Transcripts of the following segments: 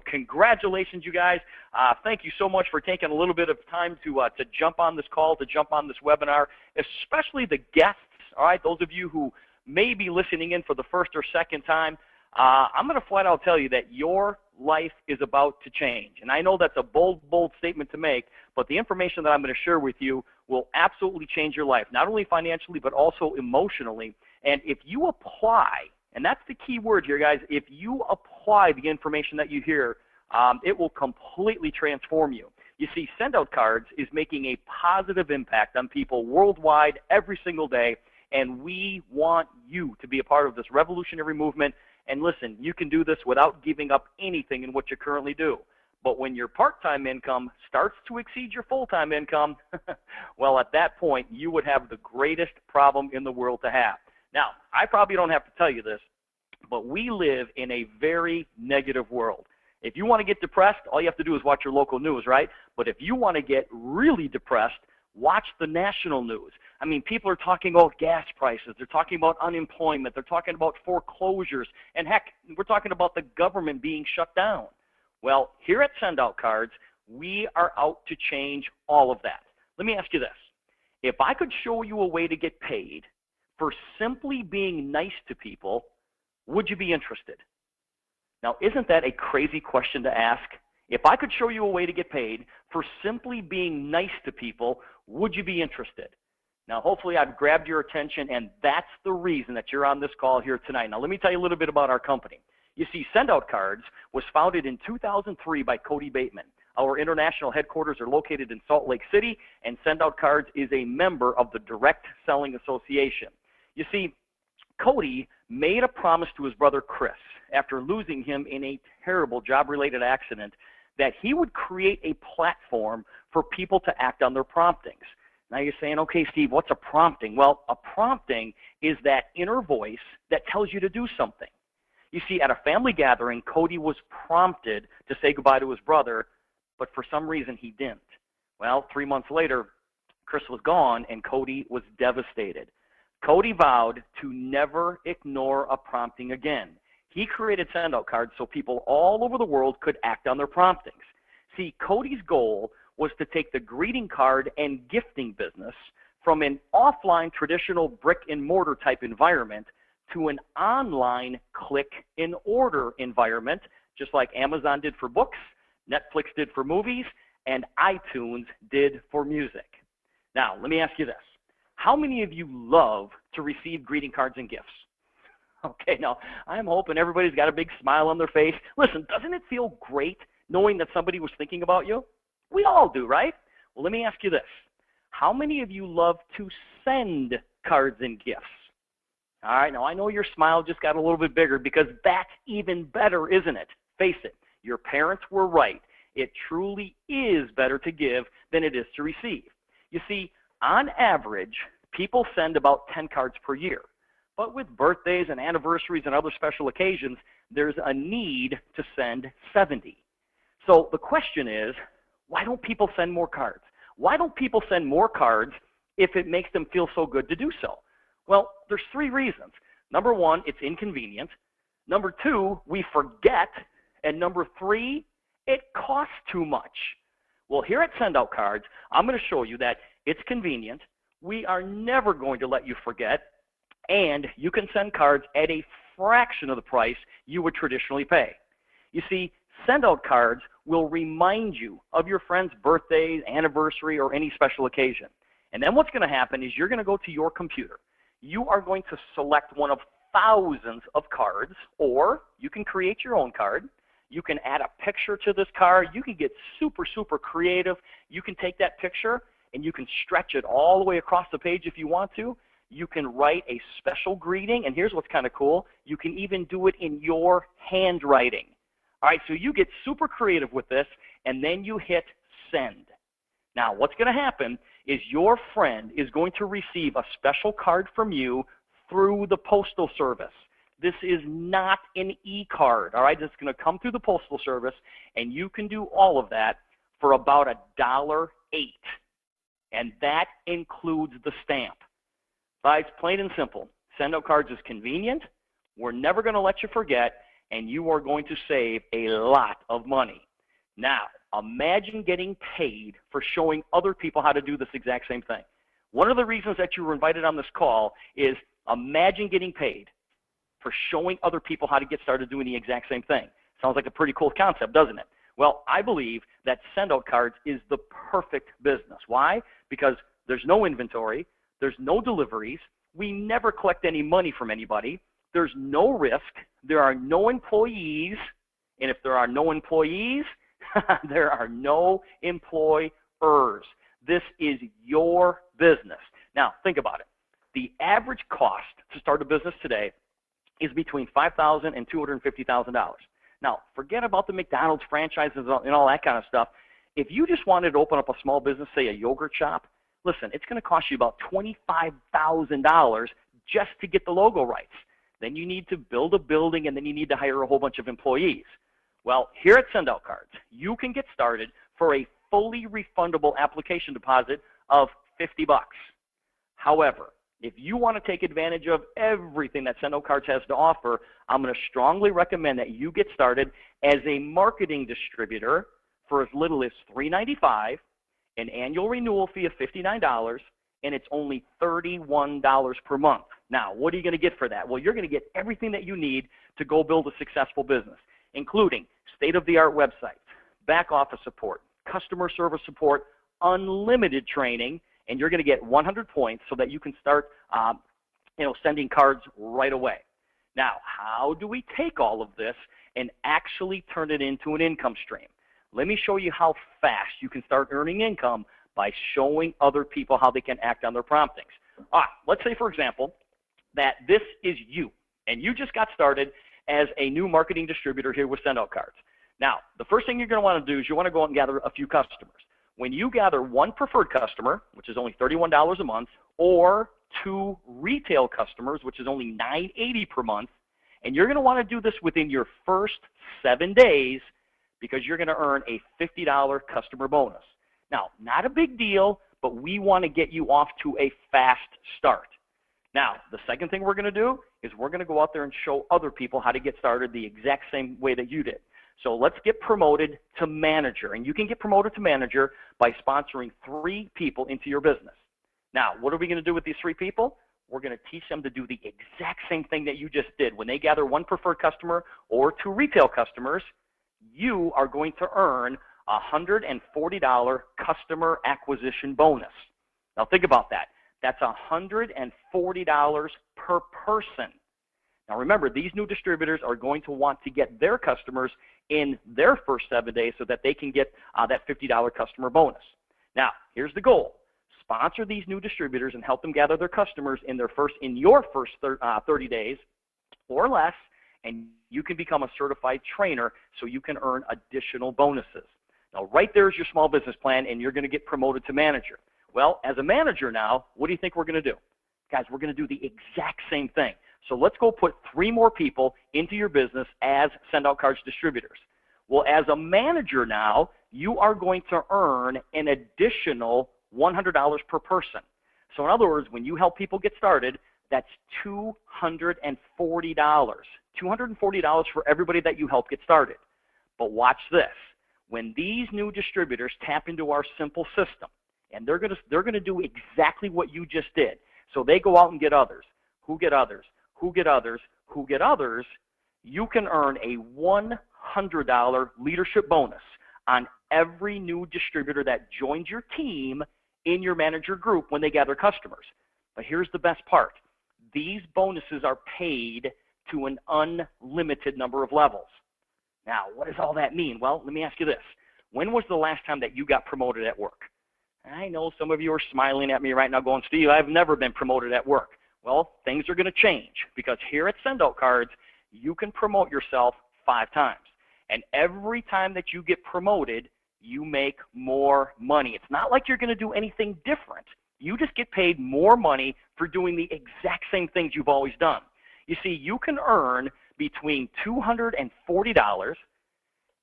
Congratulations, you guys. Thank you so much for taking a little bit of time to jump on this call, to jump on this webinar, especially the guests, all right, those of you who may be listening in for the first or second time. I'm going to flat out tell you that your life is about to change. And I know that's a bold, bold statement to make, but the information that I'm going to share with you will absolutely change your life, not only financially, but also emotionally. And if you apply, and that's the key word here, guys, if you apply the information that you hear, it will completely transform you. You see, Send Out Cards is making a positive impact on people worldwide every single day, and we want you to be a part of this revolutionary movement. And listen, you can do this without giving up anything in what you currently do. But when your part-time income starts to exceed your full-time income, well, at that point, you would have the greatest problem in the world to have. Now, I probably don't have to tell you this, but we live in a very negative world. If you want to get depressed, all you have to do is watch your local news, right? But if you want to get really depressed, watch the national news. I mean, people are talking about gas prices. They're talking about unemployment. They're talking about foreclosures. And heck, we're talking about the government being shut down. Well, here at Send Out Cards, we are out to change all of that. Let me ask you this. If I could show you a way to get paid for simply being nice to people, would you be interested? Now, isn't that a crazy question to ask? If I could show you a way to get paid for simply being nice to people, would you be interested? Now, hopefully I've grabbed your attention, and that's the reason that you're on this call here tonight. Now, let me tell you a little bit about our company. You see, Send Out Cards was founded in 2003 by Cody Bateman. Our international headquarters are located in Salt Lake City, and Send Out Cards is a member of the Direct Selling Association. You see, Cody made a promise to his brother Chris after losing him in a terrible job-related accident that he would create a platform for people to act on their promptings. Now you're saying, okay, Steve, what's a prompting? Well, a prompting is that inner voice that tells you to do something. You see, at a family gathering, Cody was prompted to say goodbye to his brother, but for some reason he didn't. Well, 3 months later, Chris was gone, and Cody was devastated. Cody vowed to never ignore a prompting again. He created Send Out Cards so people all over the world could act on their promptings. See, Cody's goal was to take the greeting card and gifting business from an offline traditional brick and mortar type environment to an online click and order environment, just like Amazon did for books, Netflix did for movies, and iTunes did for music. Now, let me ask you this. How many of you love to receive greeting cards and gifts? Okay, now, I'm hoping everybody's got a big smile on their face. Listen, doesn't it feel great knowing that somebody was thinking about you? We all do, right? Well, let me ask you this. How many of you love to send cards and gifts? All right, now I know your smile just got a little bit bigger because that's even better, isn't it? Face it, your parents were right. It truly is better to give than it is to receive. You see, on average, people send about 10 cards per year. But with birthdays and anniversaries and other special occasions, there's a need to send 70. So the question is, why don't people send more cards? Why don't people send more cards if it makes them feel so good to do so? Well, there's 3 reasons. Number 1, it's inconvenient. Number 2, we forget. And number 3, it costs too much. Well, here at Send Out Cards, I'm going to show you that it's convenient. We are never going to let you forget. And you can send cards at a fraction of the price you would traditionally pay. You see, Send Out Cards will remind you of your friend's birthday, anniversary, or any special occasion. And then what's going to happen is you're going to go to your computer. You are going to select one of thousands of cards, or you can create your own card. You can add a picture to this card. You can get super, super creative. You can take that picture and you can stretch it all the way across the page if you want to. You can write a special greeting, and here's what's kind of cool. You can even do it in your handwriting. All right, so you get super creative with this, and then you hit send. Now, what's going to happen is your friend is going to receive a special card from you through the postal service. This is not an e-card, all right? It's going to come through the postal service, and you can do all of that for about $1.08, and that includes the stamp. It's plain and simple. Send Out Cards is convenient. We're never going to let you forget, and you are going to save a lot of money. Now, imagine getting paid for showing other people how to do this exact same thing. One of the reasons that you were invited on this call is imagine getting paid for showing other people how to get started doing the exact same thing. Sounds like a pretty cool concept, doesn't it? Well, I believe that Send-Out Cards is the perfect business. Why? Because there's no inventory, there's no deliveries, we never collect any money from anybody, there's no risk, there are no employees, and if there are no employees, there are no employers. This is your business. Now, think about it. The average cost to start a business today is between $5,000 and $250,000. Now, forget about the McDonald's franchises and all that kind of stuff. If you just wanted to open up a small business, say a yogurt shop, listen, it's going to cost you about $25,000 just to get the logo rights. Then you need to build a building, and then you need to hire a whole bunch of employees. Well, here at Send-Out Cards, you can get started for a fully refundable application deposit of $50. However, if you want to take advantage of everything that Send-Out Cards has to offer, I'm going to strongly recommend that you get started as a marketing distributor for as little as $395, an annual renewal fee of $59, and it's only $31 per month. Now, what are you going to get for that? Well, you're going to get everything that you need to go build a successful business, including state-of-the-art websites, back office support, customer service support, unlimited training, and you're going to get 100 points so that you can start sending cards right away. Now, how do we take all of this and actually turn it into an income stream? Let me show you how fast you can start earning income by showing other people how they can act on their promptings. Let's say, for example, that this is you, and you just got started as a new marketing distributor here with Send-Out Cards. Now, the first thing you're going to want to do is you want to go out and gather a few customers. When you gather one preferred customer, which is only $31 a month, or two retail customers, which is only $9.80 per month, and you're going to want to do this within your first 7 days because you're going to earn a $50 customer bonus. Now, not a big deal, but we want to get you off to a fast start. Now, the second thing we're going to do is we're going to go out there and show other people how to get started the exact same way that you did. So let's get promoted to manager. And you can get promoted to manager by sponsoring 3 people into your business. Now, what are we going to do with these 3 people? We're going to teach them to do the exact same thing that you just did. When they gather one preferred customer or 2 retail customers, you are going to earn a $140 customer acquisition bonus. Now, think about that. That's $140 per person. Now remember, these new distributors are going to want to get their customers in their first 7 days so that they can get that $50 customer bonus. Now, here's the goal. Sponsor these new distributors and help them gather their customers in your first 30 days or less, and you can become a certified trainer so you can earn additional bonuses. Now, right there is your small business plan, and you're going to get promoted to manager. Well, as a manager now, what do you think we're going to do? Guys, we're going to do the exact same thing. So let's go put 3 more people into your business as Send-Out Cards distributors. Well, as a manager now, you are going to earn an additional $100 per person. So in other words, when you help people get started, that's $240. $240 for everybody that you help get started. But watch this. When these new distributors tap into our simple system, and they're going to do exactly what you just did. So they go out and get others, who get others, who get others, who get others, you can earn a $100 leadership bonus on every new distributor that joins your team in your manager group when they gather customers. But here's the best part. These bonuses are paid to an unlimited number of levels. Now, what does all that mean? Well, let me ask you this. When was the last time that you got promoted at work? I know some of you are smiling at me right now going, Steve, I've never been promoted at work. Well, things are going to change because here at Send-Out Cards, you can promote yourself 5 times. And every time that you get promoted, you make more money. It's not like you're going to do anything different. You just get paid more money for doing the exact same things you've always done. You see, you can earn between $240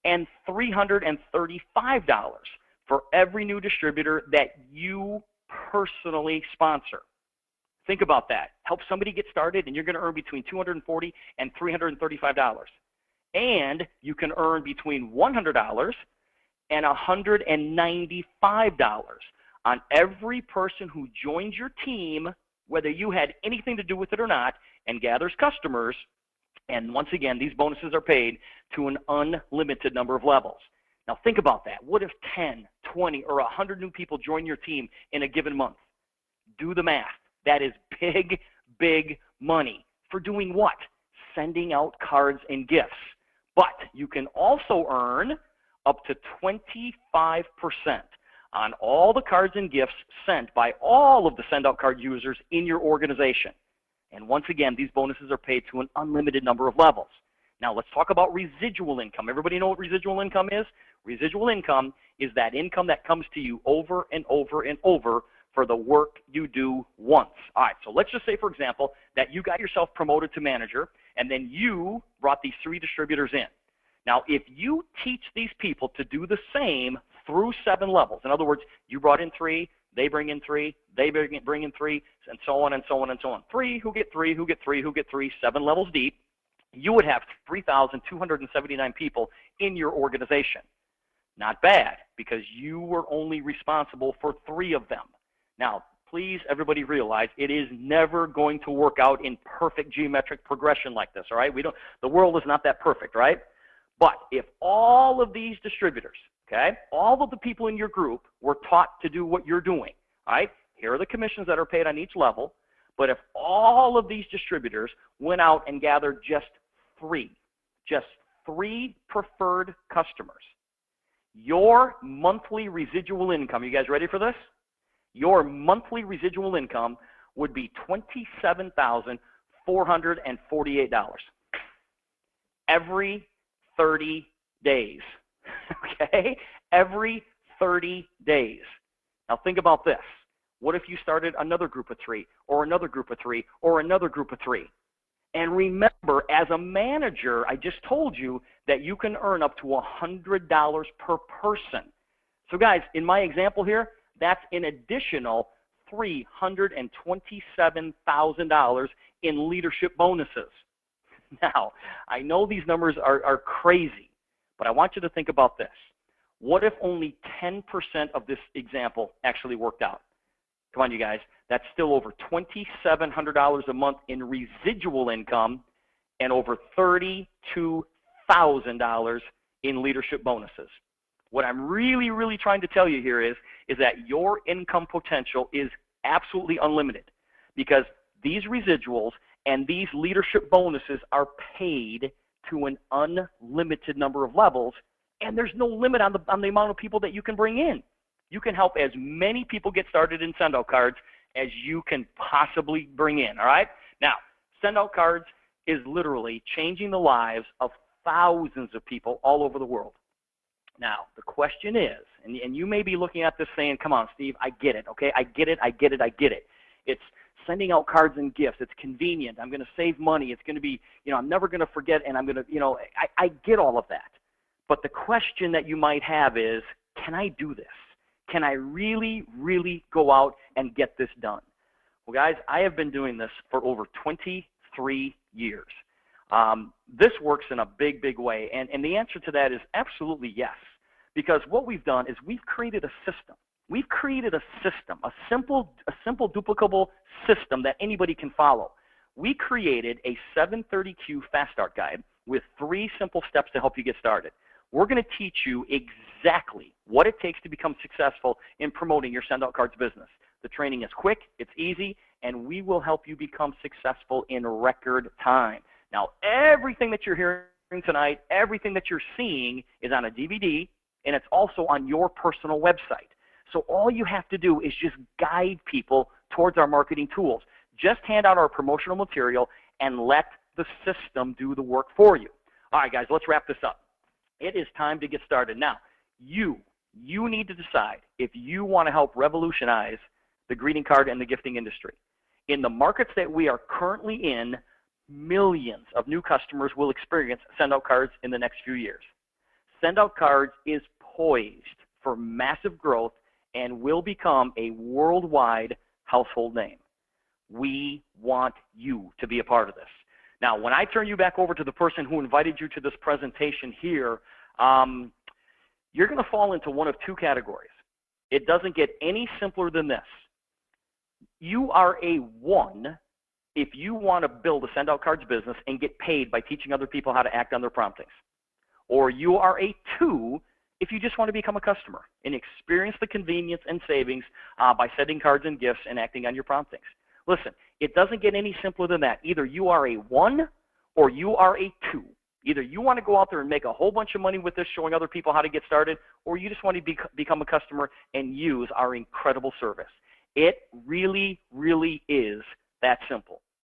and $335 for every new distributor that you personally sponsor. Think about that. Help somebody get started, and you're going to earn between $240 and $335. And you can earn between $100 and $195 on every person who joins your team, whether you had anything to do with it or not, and gathers customers. And once again, these bonuses are paid to an unlimited number of levels. Now think about that. What if 10, 20, or 100 new people join your team in a given month? Do the math. That is big, big money. For doing what? Sending out cards and gifts. But you can also earn up to 25% on all the cards and gifts sent by all of the Send Out Card users in your organization. And once again, these bonuses are paid to an unlimited number of levels. Now let's talk about residual income. Everybody know what residual income is? Residual income is that income that comes to you over and over and over for the work you do once. All right, so let's just say, for example, that you got yourself promoted to manager, and then you brought these 3 distributors in. Now, if you teach these people to do the same through 7 levels, in other words, you brought in 3, they bring in 3, they bring in 3, and so on and so on and so on. 3 who get 3, who get 3, who get 3, 7 levels deep, you would have 3,279 people in your organization. Not bad, because you were only responsible for 3 of them. Now, please, everybody realize it is never going to work out in perfect geometric progression like this, all right? The world is not that perfect, right? But if all of these distributors, okay, all of the people in your group were taught to do what you're doing, all right, here are the commissions that are paid on each level, but if all of these distributors went out and gathered just 3 preferred customers, your monthly residual income, you guys ready for this? Your monthly residual income would be $27,448 every 30 days, okay? Every 30 days. Now think about this. What if you started another group of 3, or another group of 3, or another group of 3? And remember, as a manager, I just told you that you can earn up to $100 per person. So guys, in my example here, that's an additional $327,000 in leadership bonuses. Now, I know these numbers are crazy, but I want you to think about this. What if only 10% of this example actually worked out? Come on, you guys. That's still over $2,700 a month in residual income and over $32,000 in leadership bonuses. What I'm really, really trying to tell you here is that your income potential is absolutely unlimited, because these residuals and these leadership bonuses are paid to an unlimited number of levels, and there's no limit on the amount of people that you can bring in. You can help as many people get started in Send Out Cards as you can possibly bring in, all right? Now, Send Out Cards is literally changing the lives of thousands of people all over the world. Now, the question is, and you may be looking at this saying, come on, Steve, I get it, okay? I get it. It's sending out cards and gifts. It's convenient. I'm going to save money. It's going to be, I'm never going to forget, and I'm going to, I get all of that. But the question that you might have is, can I do this? Can I really, really go out and get this done? Well, guys, I have been doing this for over 23 years. This works in a big, big way, and the answer to that is absolutely yes. Because what we've done is we've created a system. We've created a system, a simple duplicable system that anybody can follow. We created a 730Q Fast Start Guide with 3 simple steps to help you get started. We're going to teach you exactly what it takes to become successful in promoting your Send Out Cards business. The training is quick, it's easy, and we will help you become successful in record time. Now, everything that you're hearing tonight, everything that you're seeing is on a DVD, and it's also on your personal website. So all you have to do is just guide people towards our marketing tools. Just hand out our promotional material and let the system do the work for you. All right, guys, let's wrap this up. It is time to get started. Now, you need to decide if you want to help revolutionize the greeting card and the gifting industry. In the markets that we are currently in, millions of new customers will experience Send Out Cards in the next few years. Send Out Cards is poised for massive growth and will become a worldwide household name. We want you to be a part of this. Now, when I turn you back over to the person who invited you to this presentation here, you're going to fall into one of two categories. It doesn't get any simpler than this. You are a 1 if you want to build a send-out cards business and get paid by teaching other people how to act on their promptings. Or you are a 2 if you just want to become a customer and experience the convenience and savings by sending cards and gifts and acting on your promptings. Listen, it doesn't get any simpler than that. Either you are a 1 or you are a 2. Either you want to go out there and make a whole bunch of money with this, showing other people how to get started, or you just want to become a customer and use our incredible service. It really, really is that simple.